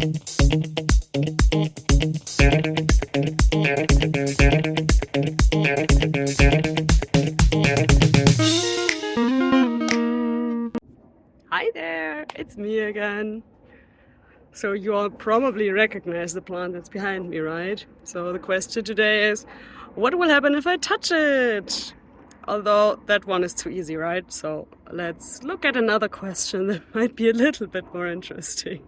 Hi there, it's me again. So you all probably recognize the plant that's behind me, right? So the question today is, what will happen if I touch it? Although that one is too easy, right? So let's look at another question that might be a little bit more interesting.